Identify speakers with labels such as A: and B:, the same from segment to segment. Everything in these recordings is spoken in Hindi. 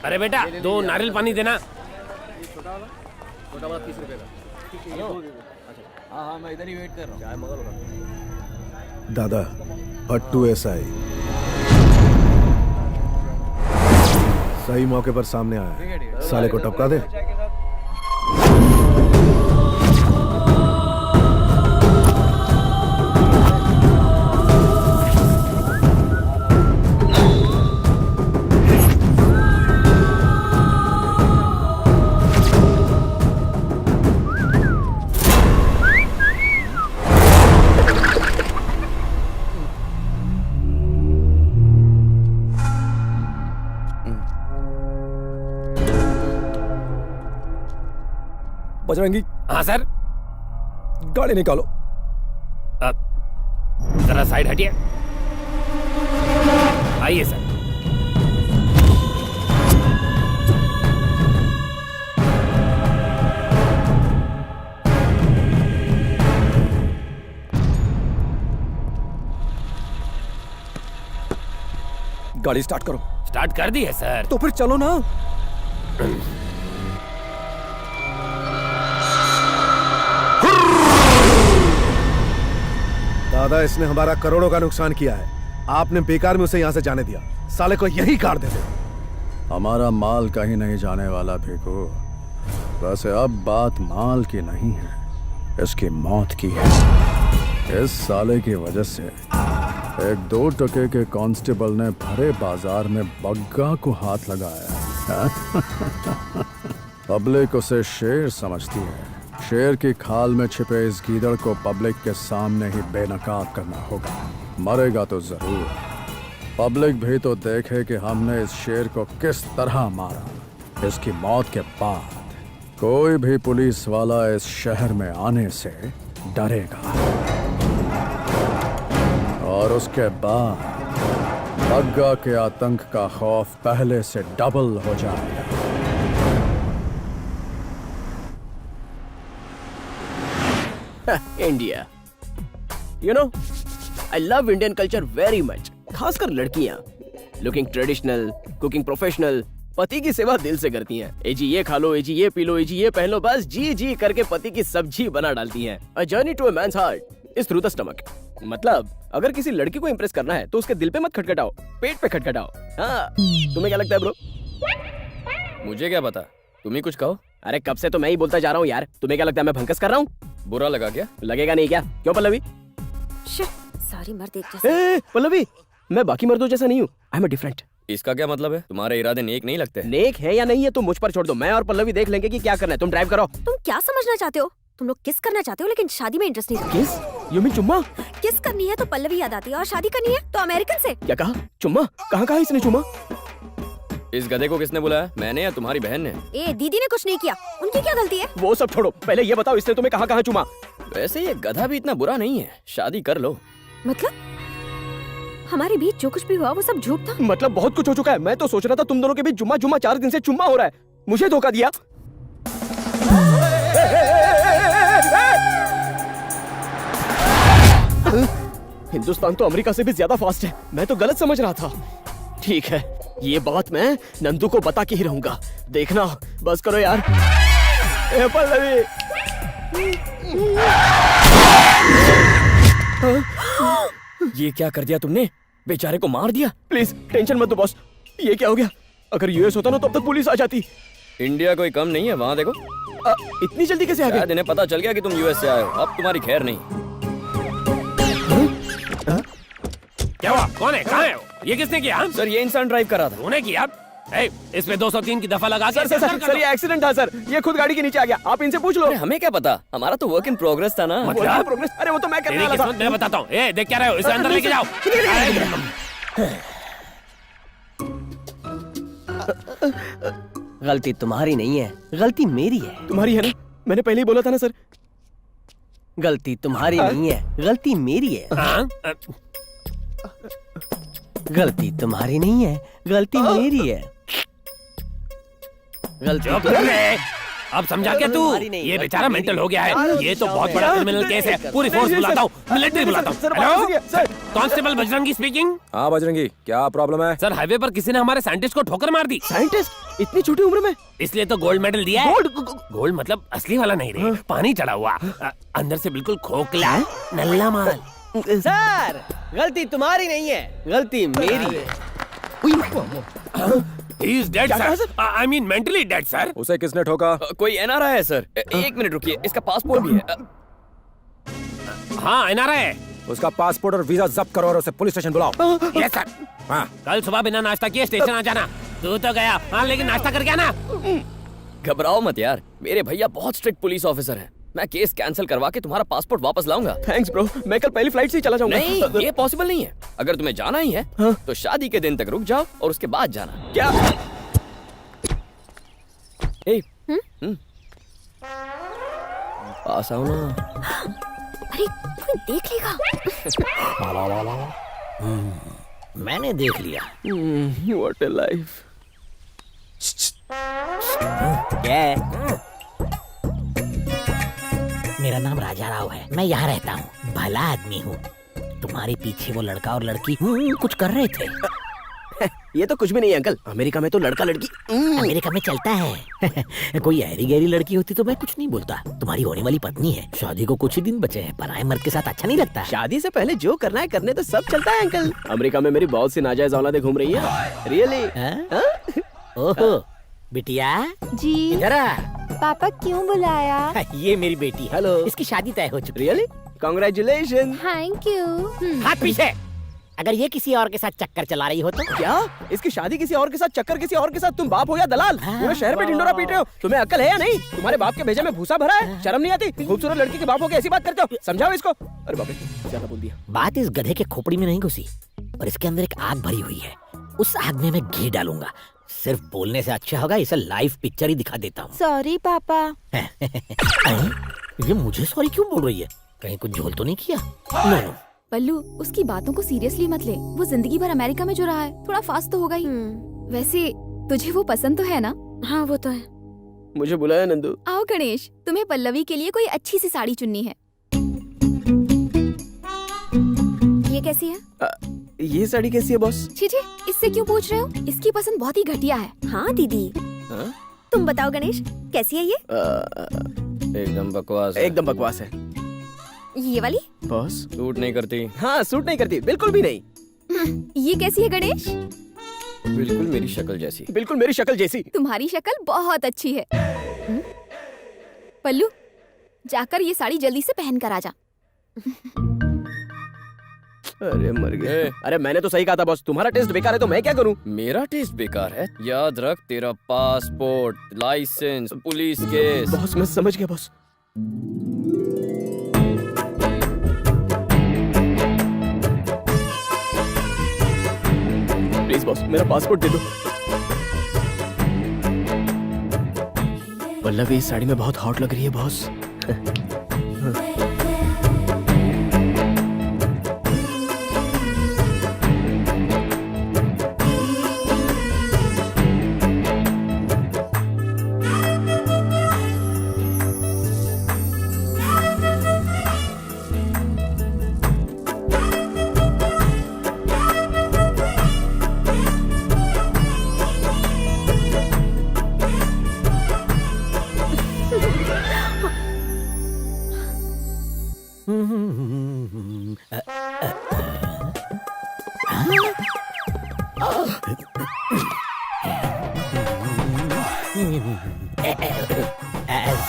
A: अरे बेटा 2 नारियल पानी देना।
B: छोटा वाला 30 रुपए का। हाँ हाँ मैं इधर ही वेट कर रहा हूँ। चाय मंगा लो।
C: दादा भट्टू एसआई सही मौके पर सामने आया, साले को टपका दे।
D: बजरंगी।
A: हाँ सर।
D: गाड़ी निकालो।
A: जरा साइड हटिए। आइए सर।
D: गाड़ी स्टार्ट करो।
A: स्टार्ट कर दी है सर।
D: तो फिर चलो ना।
C: दादा इसने हमारा करोड़ों का नुकसान किया है, आपने बेकार में उसे यहाँ से जाने दिया। साले को यही काट देते।
E: हमारा माल कहीं नहीं जाने वाला भिखू। वैसे अब बात माल की नहीं है, इसकी मौत की है। इस साले की वजह से एक 2 टके के कांस्टेबल ने भरे बाजार में बग्गा को हाथ लगाया। पब्लिक उसे शेर समझती है। शेर की खाल में छिपे इस गीदड़ को पब्लिक के सामने ही बेनकाब करना होगा। मरेगा तो जरूर। पब्लिक भी तो देखे कि हमने इस शेर को किस तरह मारा। इसकी मौत के बाद कोई भी पुलिस वाला इस शहर में आने से डरेगा और उसके बाद बग्गा के आतंक का खौफ पहले से डबल हो जाएगा।
B: India, you know I love Indian culture very much. खासकर लड़कियां लुकिंग ट्रेडिशनल, कुकिंग प्रोफेशनल, पति की सेवा दिल से करती हैं। ए जी ये खा लो, ए जी ये पी लो, ए जी ये पहन लो, बस जी जी करके पति की सब्जी बना डालती हैं। A journey to a man's heart is through the stomach. मतलब अगर किसी लड़की को इम्प्रेस करना है तो उसके दिल पे मत खटखटाओ, पेट पे खटखटाओ। हाँ, तुम्हें क्या लगता है ब्रो?
F: मुझे क्या पता, तुम ही कुछ कहो।
B: अरे कब से तो मैं ही बोलता जा रहा हूँ यार। तुम्हें क्या लगता है मैं भंकस कर रहा हूँ?
F: बुरा लगा क्या?
B: लगेगा नहीं क्या? क्यों पल्लवी?
G: सारी मर्द एक जैसे।
B: पल्लवी, मैं बाकी मर्दों जैसा नहीं हूँ। I am different.
F: इसका क्या मतलब है? तुम्हारे इरादे नेक नहीं लगते?
B: नेक है या नहीं है तुम मुझ पर छोड़ दो। मैं और पल्लवी देख लेंगे कि क्या करना है। तुम ड्राइव करो।
G: तुम क्या समझना चाहते हो? तुम लोग किस करना चाहते हो लेकिन शादी में इंटरेस्ट नहीं रखते।
B: किस? यू मीन चुम्मा?
G: किस करनी है तो पल्लवी याद आती है और शादी करनी है तो अमेरिकन से।
B: क्या कहा? चुम्मा? कहाँ कहा इसने चुम्मा?
F: इस गधे को किसने बुलाया, मैंने या तुम्हारी बहन ने?
G: ए दीदी ने कुछ नहीं किया, उनकी क्या गलती है?
B: वो सब छोड़ो, पहले ये बताओ इसने तुम्हें कहाँ कहाँ चुमा?
F: वैसे ये गधा भी इतना बुरा नहीं है, शादी कर लो।
G: मतलब हमारे बीच जो कुछ भी हुआ वो सब झूठ था?
B: मतलब बहुत कुछ हो चुका है। मैं तो सोच रहा था तुम दोनों के बीच जुम्मा जुम्मा 4 दिन से चुम्मा हो रहा है। मुझे धोखा दिया। हिंदुस्तान तो अमेरिका से भी ज्यादा फास्ट है। मैं तो गलत समझ रहा था। ठीक है, ये बात मैं नंदू को बता के ही रहूंगा। देखना, बस करो यार। पल्लवी,
F: ये क्या कर दिया तुमने? बेचारे को मार दिया।
B: प्लीज टेंशन मत दो बॉस। ये क्या हो गया? अगर यूएस होता ना तो अब तक पुलिस आ जाती।
F: इंडिया कोई कम नहीं है, वहाँ देखो।
B: इतनी जल्दी कैसे आ गए?
F: शायद इन्हें पता चल गया कि तुम यूएस से आए हो। अब तुम्हारी खैर नहीं।
A: क्या हुआ? कौन है? कहाँ है? ये किसने किया?
F: सर ये इंसान ड्राइव कर रहा था।
A: उन्हें किया? इसमें 203 की दफा लगा के
B: सर ये एक्सीडेंट था सर। ये खुद गाड़ी के नीचे आ गया। आप इनसे पूछ लो।
F: अरे हमें क्या पता, हमारा तो वर्क इन प्रोग्रेस था ना।
A: मतलब?
B: प्रोग्रेस? अरे वो तो मैं करने
A: तेरी
B: वाला था।
A: किस्मत मैं बताता हूँ। ए देख क्या रहे हो? इसे अंदर लेके जाओ।
H: गलती तुम्हारी नहीं है, गलती मेरी है।
B: तुम्हारी है ना? मैंने पहले ही बोला था ना सर।
H: गलती तुम्हारी नहीं है, गलती मेरी है। गलती तुम्हारी नहीं है, गलती मेरी है। गलती
A: अब समझा क्या तू?
H: तुम्हारी नहीं,
A: ये
H: गलती
A: बेचारा
H: मेरी।
A: मेंटल हो गया है। ये तो बहुत बड़ा क्रिमिनल केस है। पूरी फोर्स बुलाता हूँ, मिलिट्री बुलाता हूँ। Hello, constable Bajrangi speaking.
D: हाँ बजरंगी, क्या प्रॉब्लम है?
A: सर, हाईवे पर किसी ने हमारे साइंटिस्ट को ठोकर मार दी।
B: साइंटिस्ट इतनी छोटी उम्र में?
A: इसलिए तो गोल्ड मेडल दिया है। गोल्ड मतलब असली वाला नहीं रे, पानी चढ़ा हुआ, अंदर से बिल्कुल खोखला, नल्ला माल।
H: सर गलती तुम्हारी नहीं है, गलती मेरी है।
A: He is dead, sir. I mean mentally dead, sir.
D: उसे किसने ठोका?
F: कोई एनआरआई है सर। एक मिनट रुकिए, इसका पासपोर्ट भी है।
A: हाँ, एनआरआई है।
D: उसका पासपोर्ट और वीजा जब्त करो और उसे पुलिस स्टेशन बुलाओ।
A: Yes sir.
D: हाँ।
A: कल सुबह बिना नाश्ता किए स्टेशन आ जाना। तू तो गया, हाँ, लेकिन नाश्ता करके आना।
F: घबराओ मत यार, मेरे भैया बहुत स्ट्रिक्ट पुलिस ऑफिसर हैं। मैं केस कैंसिल करवा के तुम्हारा पासपोर्ट वापस लाऊंगा।
B: थैंक्स ब्रो, मैं कल पहली फ्लाइट से ही चला जाऊंगा।
F: नहीं, ये पॉसिबल नहीं है। अगर तुम्हें जाना ही है तो शादी के दिन तक रुक जाओ और उसके बाद जाना।
B: क्या?
F: ए, पास आओ ना।
G: अरे कोई देख लेगा।
H: मैंने देख लिया।
B: What a life.
H: क्या है? मेरा नाम राजा राव है, मैं यहाँ रहता हूँ, भला आदमी हूँ। तुम्हारे पीछे वो लड़का और लड़की कुछ कर रहे थे।
B: ये तो कुछ भी नहीं है अंकल, अमेरिका में तो लड़का लड़की
H: अमेरिका में चलता है। कोई ऐरी गहरी लड़की होती तो मैं कुछ नहीं बोलता। तुम्हारी होने वाली पत्नी है, शादी को कुछ ही दिन बचे हैं, पराये मर्द के साथ अच्छा नहीं लगता।
B: शादी से पहले जो करना है करने तो सब चलता है अंकल। अमेरिका में मेरी बहुत सी नाजायज औलादें घूम रही है। रियली?
H: ओहो बिटिया,
G: जी
H: इधर आ।
G: पापा क्यों बुलाया?
H: ये मेरी बेटी है।
B: हेलो।
H: इसकी शादी तय हो चुकी है।
B: रियली? कांग्रेचुलेशन।
G: Thank you.
H: हाथ पीछे। अगर ये किसी और के साथ चक्कर चला रही हो तो
B: क्या? इसकी शादी किसी और के साथ, चक्कर किसी और के साथ? तुम बाप हो या दलाल? पूरे शहर में ढिंडोरा पीट रहे हो। तुम्हें अक्ल है या नहीं? तुम्हारे बाप के भेजे में भूसा भरा है, शर्म नहीं आती? खूबसूरत लड़की के बाप हो के ऐसी बात करते हो? समझाओ इसको। अरे बाप रे, ज्यादा बोल दिया।
H: बात इस गधे के खोपड़ी में नहीं घुसी, और इसके अंदर एक आग भरी हुई है। उस आग में मैं घी डालूंगा। सिर्फ बोलने से अच्छा होगा इसे लाइव पिक्चर ही दिखा देता हूँ।
G: सॉरी पापा।
H: ये मुझे सॉरी क्यों बोल रही है? कहीं कुछ झोल तो नहीं किया? No no.
I: पल्लू, उसकी बातों को सीरियसली मत ले। वो जिंदगी भर अमेरिका में जो रहा है, थोड़ा फास्ट तो होगा ही। वैसे तुझे वो पसंद तो है ना?
G: हाँ वो तो है।
B: मुझे बुलाया नंदू।
I: आओ गणेश, तुम्हें पल्लवी के लिए कोई अच्छी सी साड़ी चुननी है। ये कैसी है?
B: ये साड़ी कैसी है बॉस?
I: छी, इससे क्यों पूछ रहे हो? इसकी पसंद बहुत ही घटिया है।
G: हाँ दीदी, तुम बताओ गणेश, कैसी है ये?
F: एकदम बकवास है।
B: एकदम बकवास है
G: ये वाली?
B: बॉस।
F: सूट नहीं करती।
B: हाँ, सूट नहीं करती, बिल्कुल भी नहीं।
I: ये कैसी है गणेश?
F: बिल्कुल मेरी शक्ल जैसी।
B: बिल्कुल मेरी शक्ल जैसी।
I: तुम्हारी शक्ल बहुत अच्छी है। पल्लू, जाकर ये साड़ी जल्दी से पहन कर आ जा।
B: अरे मर गए। अरे मैंने तो सही कहा था बॉस, तुम्हारा टेस्ट बेकार है तो मैं क्या करूं?
F: मेरा टेस्ट बेकार है? याद रख, तेरा passport, licence, police case.
B: Boss मैं समझ गया बॉस। प्लीज बॉस, मेरा पासपोर्ट दे दो। पल्लवी इस साड़ी में बहुत हॉट लग रही है बॉस।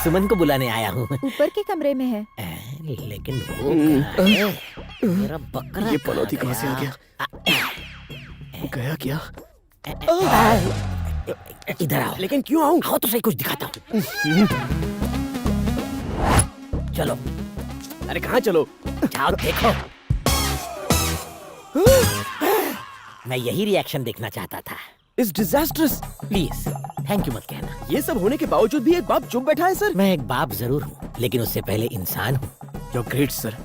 H: सुमन को बुलाने आया हूँ।
G: ऊपर के कमरे में है।
H: लेकिन वो कहाँ है? मेरा बकरा
B: ये पनौती कहाँ से आ गया? गया क्या?
H: इधर आओ।
B: लेकिन क्यों आऊं?
H: आओ तो सही, कुछ दिखाता हूँ। चलो।
B: अरे कहाँ चलो?
H: जाओ देखो। मैं यही रिएक्शन देखना चाहता था।
B: इस डिजास्टर्स।
H: प्लीज थैंक यू मत कहना।
B: ये सब होने के बावजूद भी एक बाप चुप बैठा है सर।
H: मैं एक बाप जरूर हूँ, लेकिन उससे पहले इंसान हूँ।
B: You great sir.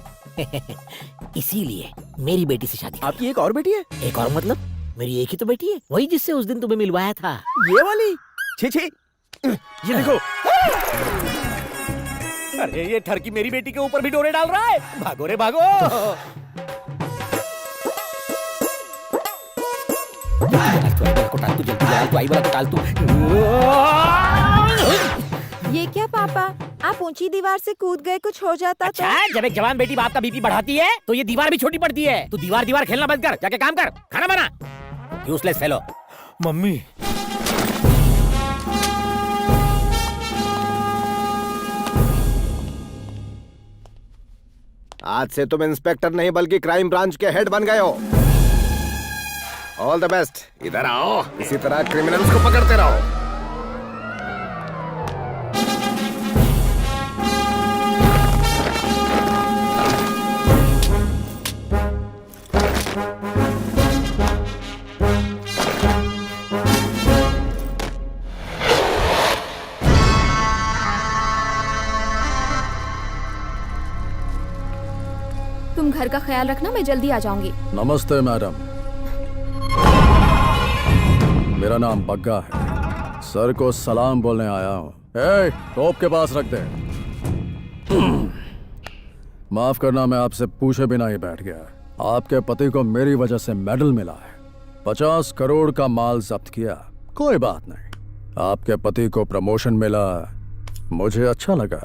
H: इसीलिए मेरी बेटी से शादी।
B: आपकी एक और बेटी है?
H: एक और मतलब? मेरी एक ही तो बेटी है, वही जिससे उस दिन तुम्हें मिलवाया था।
B: ये वाली? छी छी,
A: ये देखो। अरे ये ठरकी मेरी बेटी के ऊपर भी डोरे डाल रहा है। भागो रे भागो।
G: ये क्या पापा, आप ऊंची दीवार से कूद गए, कुछ हो जाता
H: अच्छा, जब एक जवान बेटी बाप का बीपी बढ़ाती है तो ये दीवार भी छोटी पड़ती है। तू दीवार खेलना बंद कर, जाके काम कर, खाना बना। Useless fellow.
A: मम्मी
C: आज से तुम इंस्पेक्टर नहीं बल्कि क्राइम ब्रांच के हेड बन गए हो। All the best. इधर आओ, इसी तरह क्रिमिनल्स को पकड़ते रहो।
I: तुम घर का ख्याल रखना, मैं जल्दी आ जाऊंगी।
E: नमस्ते मैडम, मेरा नाम बग्गा है। सर को सलाम बोलने आया हूँ। ए, टोप के पास रख दे। माफ करना, मैं आपसे पूछे बिना ही बैठ गया। आपके पति को मेरी वजह से मेडल मिला है, 50 करोड़ का माल जब्त किया। कोई बात नहीं, आपके पति को प्रमोशन मिला, मुझे अच्छा लगा।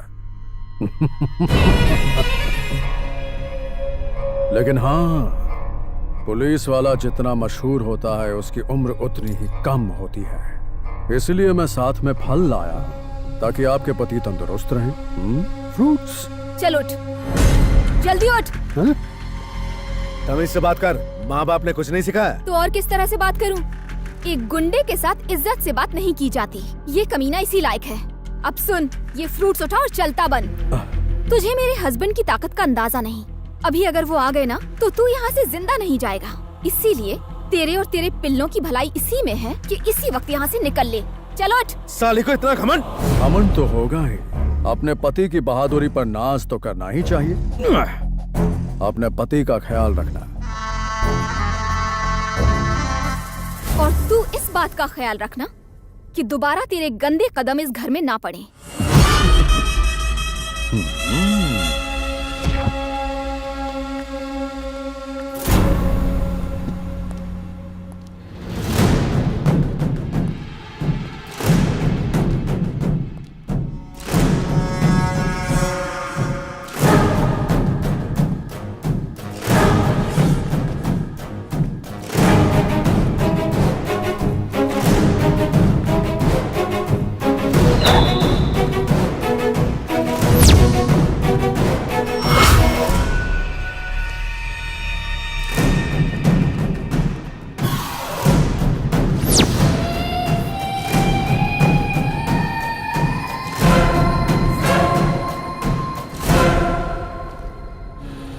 E: लेकिन हाँ, पुलिस वाला जितना मशहूर होता है उसकी उम्र उतनी ही कम होती है। इसलिए मैं साथ में फल लाया ताकि आपके पति तंदुरुस्त रहें। फ्रूट्स।
I: चल उठ, जल्दी उठ।
C: तमीज से बात कर, माँ बाप ने कुछ नहीं सिखाया?
I: तो और किस तरह से बात करूं? एक गुंडे के साथ इज्जत से बात नहीं की जाती। ये कमीना इसी लायक है। अब सुन, ये फ्रूट्स उठा और चलता बन। तुझे मेरे हस्बैंड की ताकत का अंदाजा नहीं। अभी अगर वो आ गए ना तो तू यहाँ से जिंदा नहीं जाएगा। इसीलिए तेरे और तेरे पिल्लों की भलाई इसी में है कि इसी वक्त यहाँ से निकल ले। चलो उठ।
C: साली को इतना घमंड?
E: घमंड तो होगा ही। अपने पति की बहादुरी पर नाज तो करना ही चाहिए। अपने पति का ख्याल रखना।
I: और तू इस बात का ख्याल रखना कि दोबारा तेरे गंदे कदम इस घर में ना पड़े।